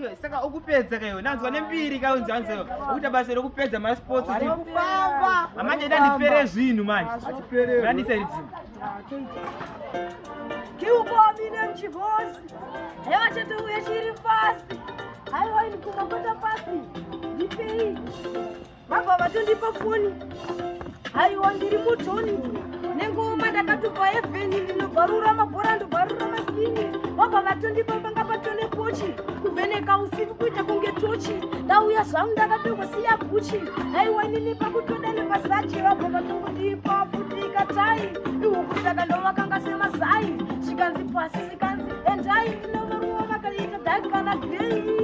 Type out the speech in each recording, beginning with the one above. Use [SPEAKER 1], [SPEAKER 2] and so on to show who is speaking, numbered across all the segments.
[SPEAKER 1] iwe saka ukupedza kayo nanzwa nembiri kaunzanzo ukuthi basa lokupedza ma sports
[SPEAKER 2] kufamba
[SPEAKER 1] amanje ndandipere zvinu manje
[SPEAKER 2] atipere
[SPEAKER 1] ndandisaidzini
[SPEAKER 3] kiukomine mchibosi hewa chetu uye chiri pasi haiwa ini kumapata pasi ndipei vabva vatondipa foni haiwa ndiri mutoni nengoma ndakatupa efeni ndinobvarura mabhora ndobvarura maskini vabva vatondipa panga patone pochi kuvheneka usiku kuita kunge tochi ndauya zvangu ndakatongosiya guchi haiwa inini pakutoda nepasachi vabva vatongondipa futika tai ihuku saka ndovakanga semazai zvikanzi pasi zvikanzi endai ndinovaruva vakaita dhaki kana grei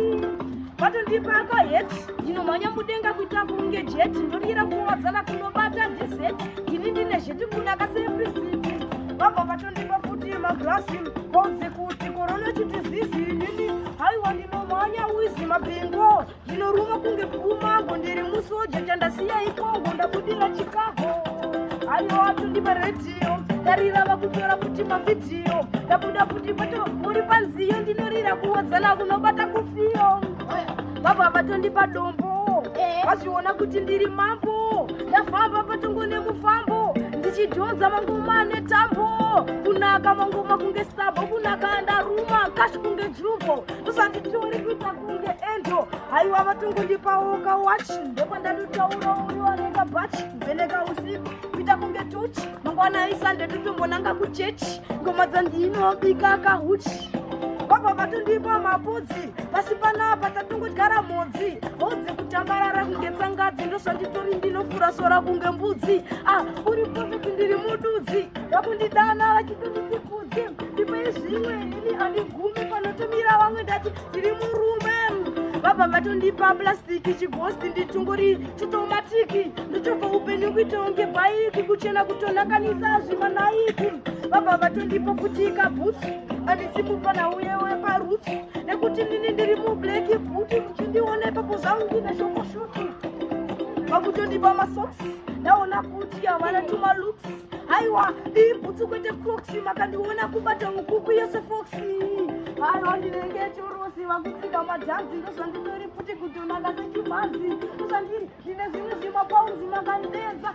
[SPEAKER 3] vatondipa akaheti ndinomhanya mudenga kuita kunge jeti ndodira kuwadzana kunobata deseti ini ndine zveti kunaka sepresiti vabva vatondipa futi magrasi vaudze kuti korona chitizizi inini haiwa ndinomhanya wizi mabingo ndinoruma kunge pumango ndiri musoja chandasiya ikongo ndabudira chicago haiwa vatondipa redhiyo ndarira vakutora futi mavhidhiyo ndabuda futi pato uri panziyo ndinorira kuwadzana kunobata kufiyo vabva vatondipa dombo vazviona kuti ndiri mambo ndafamba patongo nemufambo ndichidhonza mangoma netambo kunaka mangoma kunge stabho kunaka ndaruma kashi kunge jumbo usanditori kuita kunge endo haiwa vatongondipawoka wachi ndekwandadotaura uriwaneka bhachi kuvheneka usiku kuita kunge tochi mangwana isande totombonanga kuchechi ngoma dzandinobika kahuchi vabva vatondipa mapodzi pasi panapa tatongodyara modzi hodzi kutambarara kunge tsangadzi ndozvanditori ndinofura sora kunge mbudzi uri profeti ndiri mududzi vakundidana vachitonditipudzi ndipei zvimwe ini handigumi panotomira vamwe ndati ndiri murume vabva vatondipa plastiki chigosti nditungori chitomatiki ndichobva upenyu kuitonge bhaiki kuchena kutonakanisa zvimanaiki vabva vatondipa futika bhutsu andisipupana uyewe parutsu nekuti ndini ndiri mubleki bhuti muchindione papo zvangu ndine shokoshoki vakutondipa masoksi ndaona kuti havana tumaluks haiwa ibhutsu kwete croksi makandiona kubata mukuku yese foxi haiwa ndinenge chorosi vakusika madhanzi ndozvanditori futi kutonaka sechibhazi ndozvandiri ndine zvimwe zvimapaunzi makandenza